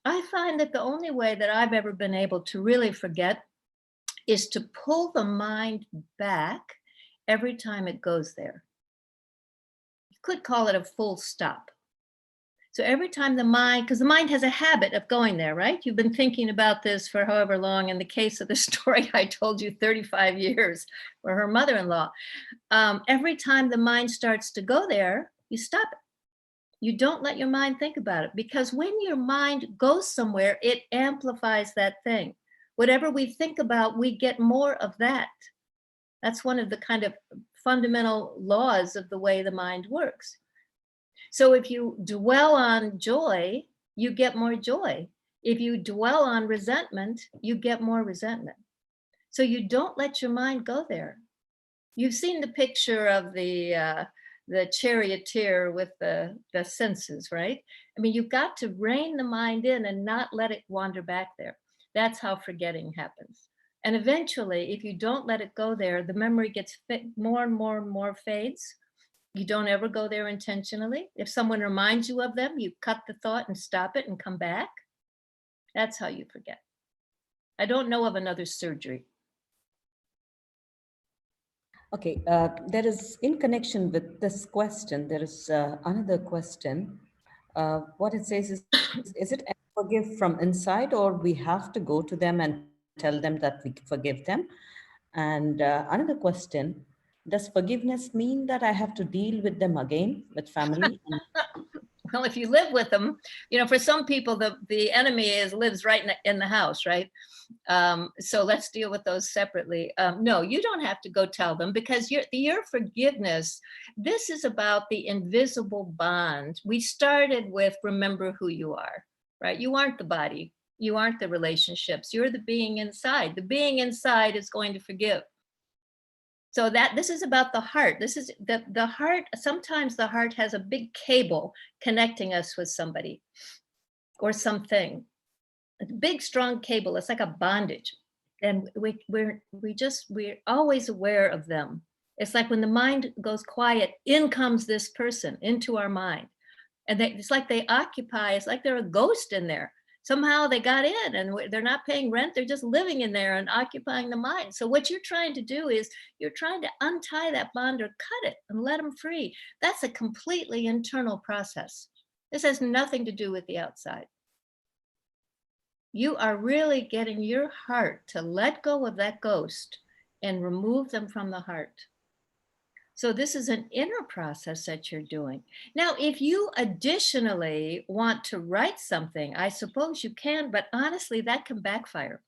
I find that the only way that I've ever been able to really forget is to pull the mind back every time it goes there. You could call it a full stop. So every time the mind, because the mind has a habit of going there, right? You've been thinking about this for however long. In the case of the story I told you, 35 years, for her mother-in-law. Every time the mind starts to go there, you stop it. You don't let your mind think about it, because when your mind goes somewhere, it amplifies that thing. Whatever we think about, we get more of that. That's one of the kind of fundamental laws of the way the mind works. So if you dwell on joy, you get more joy. If you dwell on resentment, you get more resentment. So you don't let your mind go there. You've seen the picture of the charioteer with the senses, right? I mean, you've got to rein the mind in and not let it wander back there. That's how forgetting happens. And eventually, if you don't let it go there, the memory gets more and more and more fades. You don't ever go there intentionally. If someone reminds you of them, you cut the thought and stop it and come back. That's how you forget. I don't know of another surgery. Okay, there is, in connection with this question, there is another question. What it says is it forgive from inside, or we have to go to them and tell them that we forgive them? And another question, does forgiveness mean that I have to deal with them again, with family? Well, if you live with them, you know, for some people, the enemy lives right in the house, right? So let's deal with those separately. No, you don't have to go tell them, because your forgiveness, this is about the invisible bond. We started with remember who you are, right? You aren't the body. You aren't the relationships. You're the being inside. The being inside is going to forgive. So this is about the heart. This is the heart. Sometimes the heart has a big cable connecting us with somebody or something. A big, strong cable. It's like a bondage. And we're always aware of them. It's like when the mind goes quiet, in comes this person into our mind. And it's like they occupy, it's like they're a ghost in there. Somehow they got in and they're not paying rent. They're just living in there and occupying the mind. So what you're trying to do is you're trying to untie that bond or cut it and let them free. That's a completely internal process. This has nothing to do with the outside. You are really getting your heart to let go of that ghost and remove them from the heart. So this is an inner process that you're doing. Now, if you additionally want to write something, I suppose you can, but honestly, that can backfire.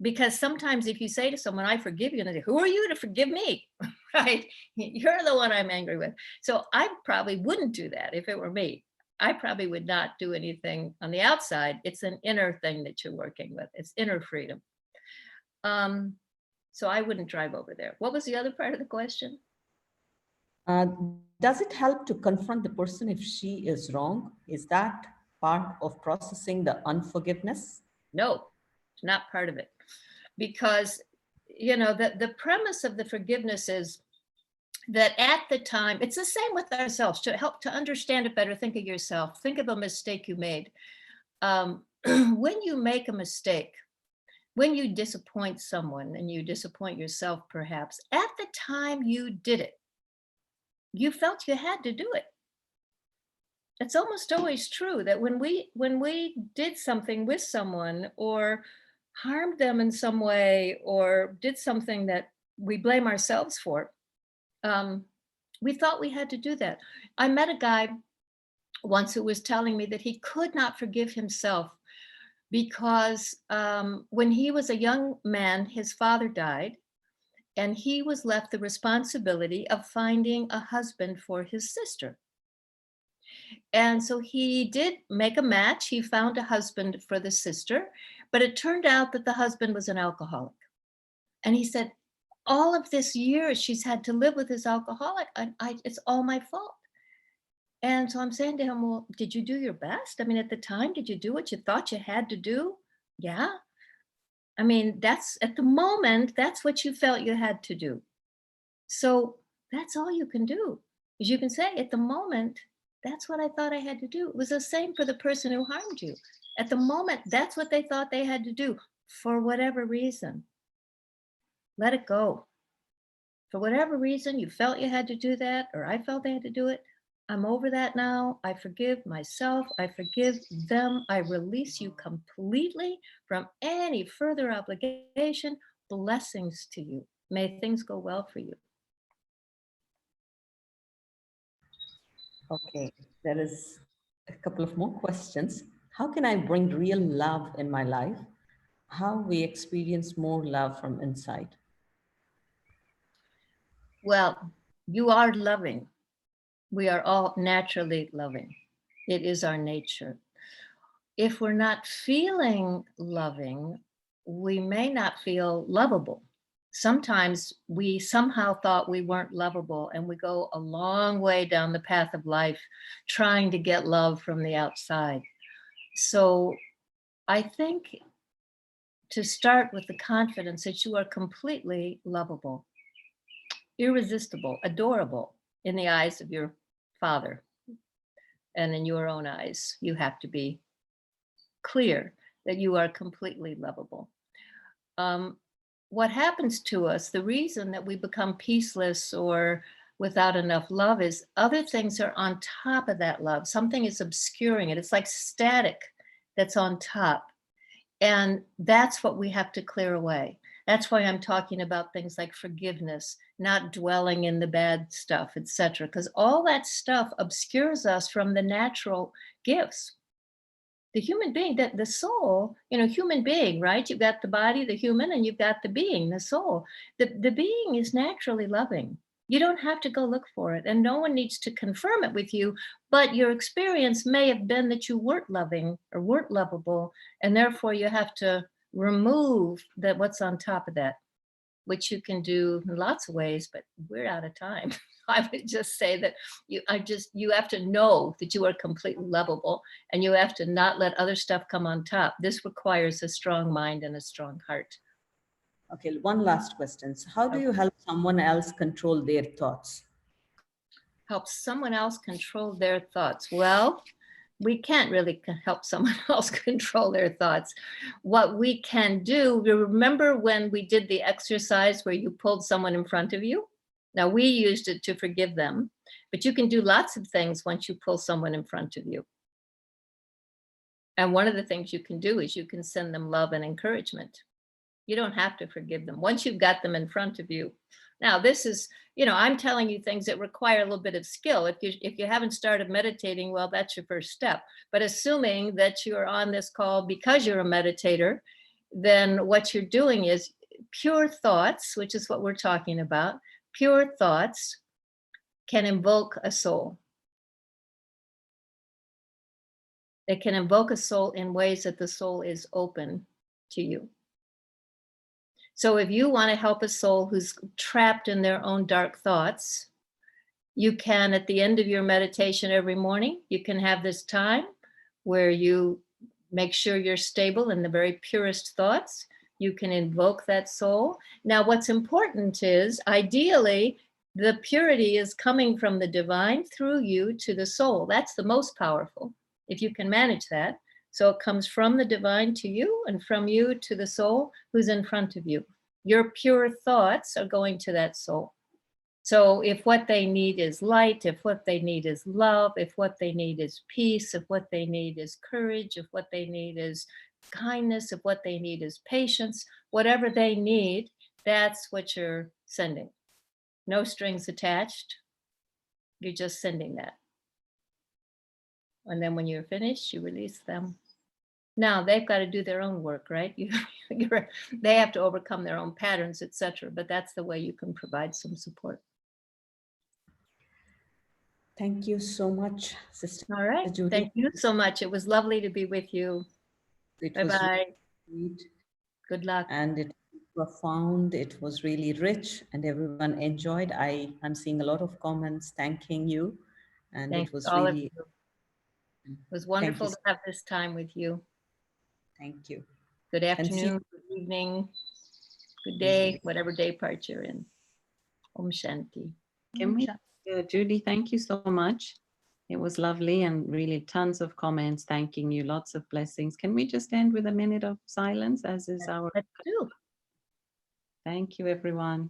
Because sometimes if you say to someone, I forgive you, and they say, who are you to forgive me? Right? You're the one I'm angry with. So I probably wouldn't do that if it were me. I probably would not do anything on the outside. It's an inner thing that you're working with. It's inner freedom. So I wouldn't drive over there. What was the other part of the question? Does it help to confront the person if she is wrong? Is that part of processing the unforgiveness? No, it's not part of it. Because, you know, the premise of the forgiveness is that at the time, it's the same with ourselves. To help to understand it better, think of yourself. Think of a mistake you made. When you make a mistake, when you disappoint someone and you disappoint yourself, perhaps, at the time you did it, you felt you had to do it. It's almost always true that when we did something with someone or harmed them in some way or did something that we blame ourselves for, um, we thought we had to do that. I met a guy once who was telling me that he could not forgive himself because when he was a young man, his father died, and he was left the responsibility of finding a husband for his sister. And so he did make a match. He found a husband for the sister, but it turned out that the husband was an alcoholic. And he said, all of this years she's had to live with this alcoholic. It's all my fault. And so I'm saying to him, well, did you do your best? I mean, at the time, did you do what you thought you had to do? Yeah. I mean, that's at the moment, that's what you felt you had to do. So that's all you can do is you can say at the moment, that's what I thought I had to do. It was the same for the person who harmed you. At the moment, that's what they thought they had to do for whatever reason. Let it go. For whatever reason, you felt you had to do that, or I felt I had to do it. I'm over that now. I forgive myself. I forgive them. I release you completely from any further obligation. Blessings to you. May things go well for you. Okay, there is a couple of more questions. How can I bring real love in my life? How we experience more love from inside? Well, you are loving. We are all naturally loving. It is our nature. If we're not feeling loving, we may not feel lovable. Sometimes we somehow thought we weren't lovable, and we go a long way down the path of life trying to get love from the outside. So I think to start with the confidence that you are completely lovable, irresistible, adorable in the eyes of your father, and in your own eyes, you have to be clear that you are completely lovable. Um, what happens to us, the reason that we become peaceless or without enough love is other things are on top of that love. Something is obscuring it. It's like static that's on top. And that's what we have to clear away. That's why I'm talking about things like forgiveness, not dwelling in the bad stuff, etc. Because all that stuff obscures us from the natural gifts. The human being, that the soul, human being, right? You've got the body, the human, and you've got the being, the soul. The being is naturally loving. You don't have to go look for it, and no one needs to confirm it with you, but your experience may have been that you weren't loving or weren't lovable, and therefore you have to remove that what's on top of that, which you can do in lots of ways, but we're out of time. I would just say that you have to know that you are completely lovable, and you have to not let other stuff come on top. This requires a strong mind and a strong heart. Okay, one last question. So how do you help someone else control their thoughts? Help someone else control their thoughts. Well, we can't really help someone else control their thoughts. What we can do, you remember when we did the exercise where you pulled someone in front of you? Now, we used it to forgive them, but you can do lots of things once you pull someone in front of you. And one of the things you can do is you can send them love and encouragement. You don't have to forgive them once you've got them in front of you. Now, this is, I'm telling you things that require a little bit of skill. If you haven't started meditating, well, that's your first step. But assuming that you're on this call because you're a meditator, then what you're doing is pure thoughts, which is what we're talking about. Pure thoughts can invoke a soul. It can invoke a soul in ways that the soul is open to you. So if you want to help a soul who's trapped in their own dark thoughts, you can, at the end of your meditation every morning, you can have this time where you make sure you're stable in the very purest thoughts. You can invoke that soul. Now, what's important is, ideally, The purity is coming from the divine through you to the soul. That's the most powerful, if you can manage that. So it comes from the divine to you and from you to the soul who's in front of you. Your pure thoughts are going to that soul. So if what they need is light, if what they need is love, if what they need is peace, if what they need is courage, if what they need is kindness, if what they need is patience, whatever they need, that's what you're sending. No strings attached. You're just sending that. And then when you're finished, you release them. Now they've got to do their own work, right? They have to overcome their own patterns, etc. But that's the way you can provide some support. Thank you so much, Sister All right. Judy. Thank you so much. It was lovely to be with you. Bye-bye. Really Good luck. and it was profound. It was really rich, and everyone enjoyed. I'm seeing a lot of comments thanking you, and Thanks it was all of really. you. It was wonderful to have this time with you. Thank you. Good afternoon, good evening, good day, whatever day part you're in. Om Shanti. Can we, Judy, thank you so much. It was lovely and really tons of comments thanking you, lots of blessings. Can we just end with a minute of silence, as is our... Let's do. Thank you, everyone.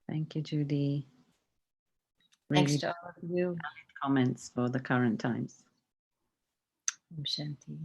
Thank you, Judy. Thanks Really to all of you. comments for the current times. Om Shanti.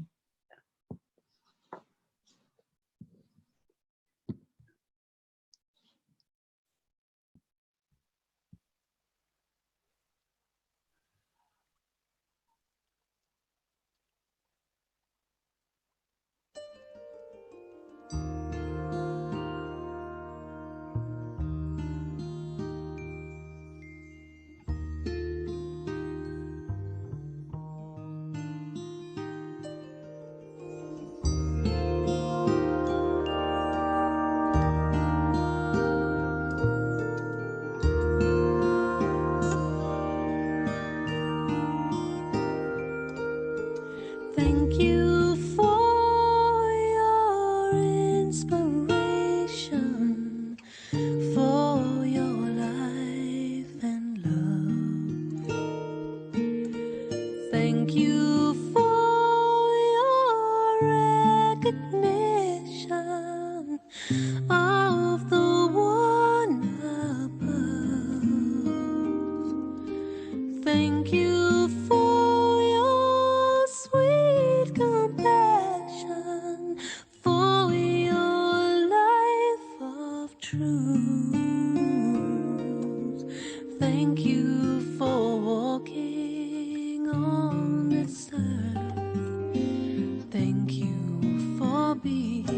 Thank you for your inspiration, for your life and love. Thank you for your recognition of the one above. Thank you for your sweet compassion, for your life of truth. Thank you for walking on this earth. Thank you for being you.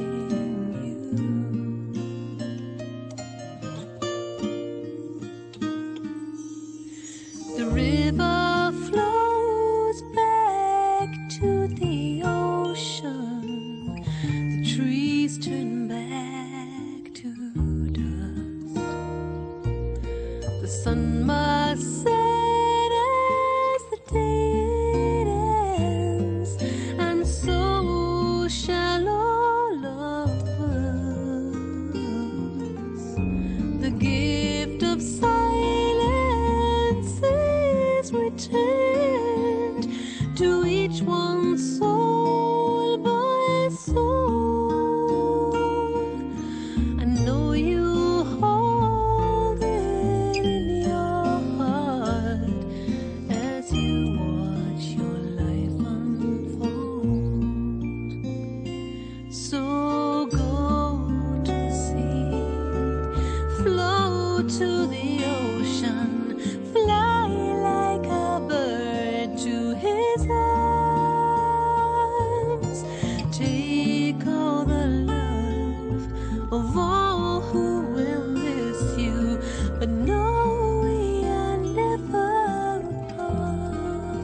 The river flows back to the ocean. The trees turn back to dust. The sun must set as the day it ends, and so shall all of us. The gift of silence is returned to each one's soul by soul. I know you hold it in your heart as you watch your life unfold. of all who will miss you, but know we are never apart.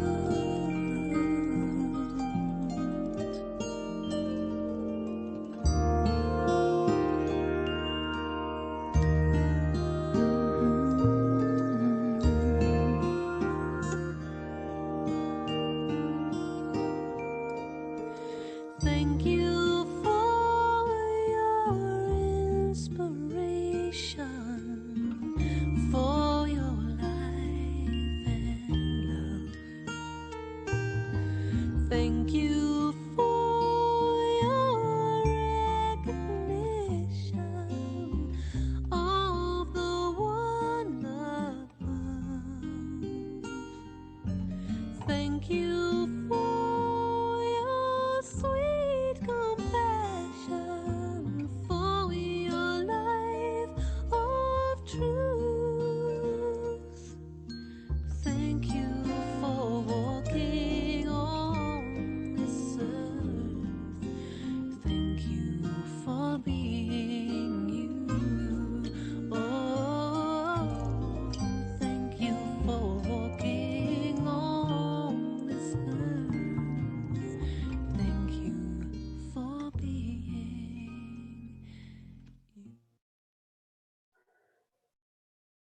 Thank you for your inspiration, for your life and love. Thank you for your recognition of the one above. Thank you for